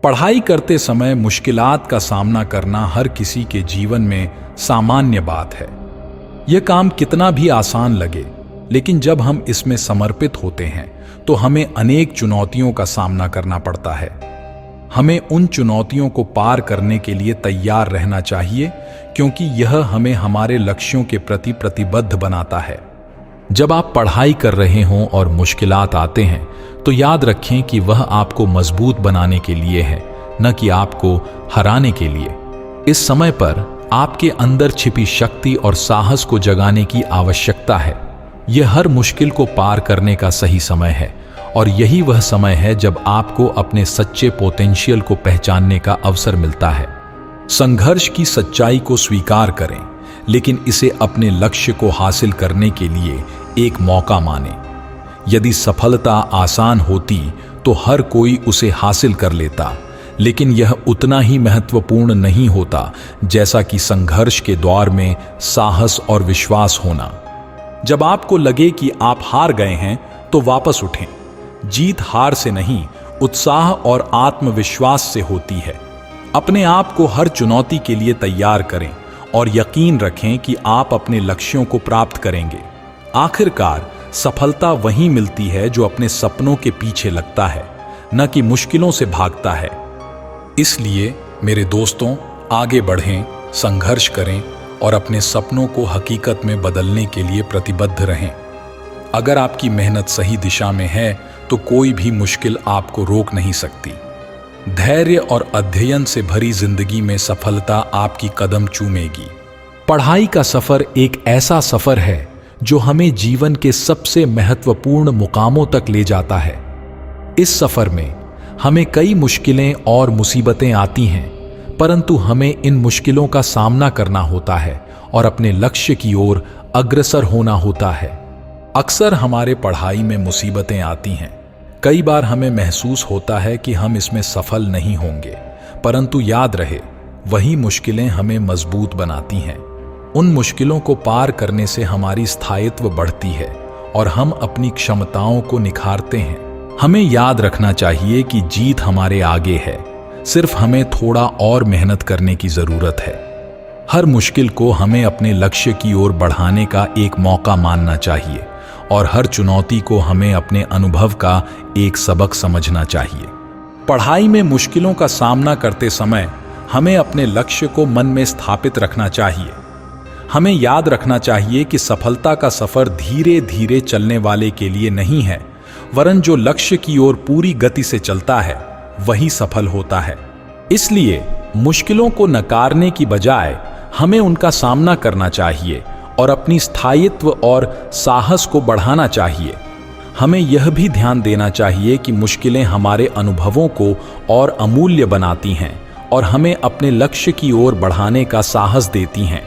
पढ़ाई करते समय मुश्किलात का सामना करना हर किसी के जीवन में सामान्य बात है। यह काम कितना भी आसान लगे, लेकिन जब हम इसमें समर्पित होते हैं तो हमें अनेक चुनौतियों का सामना करना पड़ता है। हमें उन चुनौतियों को पार करने के लिए तैयार रहना चाहिए, क्योंकि यह हमें हमारे लक्ष्यों के प्रति प्रतिबद्ध बनाता है। जब आप पढ़ाई कर रहे हों और मुश्किलात आते हैं तो याद रखें कि वह आपको मजबूत बनाने के लिए है, न कि आपको हराने के लिए। इस समय पर आपके अंदर छिपी शक्ति और साहस को जगाने की आवश्यकता है। यह हर मुश्किल को पार करने का सही समय है, और यही वह समय है जब आपको अपने सच्चे पोटेंशियल को पहचानने का अवसर मिलता है। संघर्ष की सच्चाई को स्वीकार करें, लेकिन इसे अपने लक्ष्य को हासिल करने के लिए एक मौका मानें। यदि सफलता आसान होती तो हर कोई उसे हासिल कर लेता, लेकिन यह उतना ही महत्वपूर्ण नहीं होता जैसा कि संघर्ष के दौर में साहस और विश्वास होना। जब आपको लगे कि आप हार गए हैं तो वापस उठें। जीत हार से नहीं, उत्साह और आत्मविश्वास से होती है। अपने आप को हर चुनौती के लिए तैयार करें और यकीन रखें कि आप अपने लक्ष्यों को प्राप्त करेंगे। आखिरकार सफलता वहीं मिलती है जो अपने सपनों के पीछे लगता है, न कि मुश्किलों से भागता है। इसलिए मेरे दोस्तों, आगे बढ़ें, संघर्ष करें और अपने सपनों को हकीकत में बदलने के लिए प्रतिबद्ध रहें। अगर आपकी मेहनत सही दिशा में है तो कोई भी मुश्किल आपको रोक नहीं सकती। धैर्य और अध्ययन से भरी जिंदगी में सफलता आपकी कदम चूमेगी। पढ़ाई का सफर एक ऐसा सफर है जो हमें जीवन के सबसे महत्वपूर्ण मुकामों तक ले जाता है। इस सफर में हमें कई मुश्किलें और मुसीबतें आती हैं, परंतु हमें इन मुश्किलों का सामना करना होता है और अपने लक्ष्य की ओर अग्रसर होना होता है। अक्सर हमारे पढ़ाई में मुसीबतें आती हैं। कई बार हमें महसूस होता है कि हम इसमें सफल नहीं होंगे, परंतु याद रहे, वही मुश्किलें हमें मजबूत बनाती हैं। उन मुश्किलों को पार करने से हमारी स्थायित्व बढ़ती है और हम अपनी क्षमताओं को निखारते हैं। हमें याद रखना चाहिए कि जीत हमारे आगे है, सिर्फ हमें थोड़ा और मेहनत करने की जरूरत है। हर मुश्किल को हमें अपने लक्ष्य की ओर बढ़ाने का एक मौका मानना चाहिए, और हर चुनौती को हमें अपने अनुभव का एक सबक समझना चाहिए। पढ़ाई में मुश्किलों का सामना करते समय हमें अपने लक्ष्य को मन में स्थापित रखना चाहिए। हमें याद रखना चाहिए कि सफलता का सफर धीरे धीरे चलने वाले के लिए नहीं है, वरन जो लक्ष्य की ओर पूरी गति से चलता है वही सफल होता है। इसलिए मुश्किलों को नकारने की बजाय हमें उनका सामना करना चाहिए और अपनी स्थायित्व और साहस को बढ़ाना चाहिए। हमें यह भी ध्यान देना चाहिए कि मुश्किलें हमारे अनुभवों को और अमूल्य बनाती हैं और हमें अपने लक्ष्य की ओर बढ़ाने का साहस देती हैं।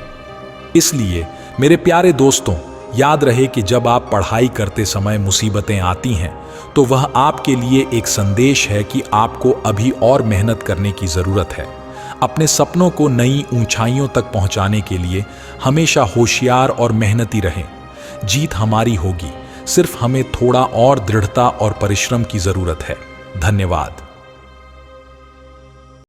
इसलिए मेरे प्यारे दोस्तों, याद रहे कि जब आप पढ़ाई करते समय मुसीबतें आती हैं तो वह आपके लिए एक संदेश है कि आपको अभी और मेहनत करने की ज़रूरत है। अपने सपनों को नई ऊंचाइयों तक पहुंचाने के लिए हमेशा होशियार और मेहनती रहें। जीत हमारी होगी, सिर्फ हमें थोड़ा और दृढ़ता और परिश्रम की ज़रूरत है। धन्यवाद।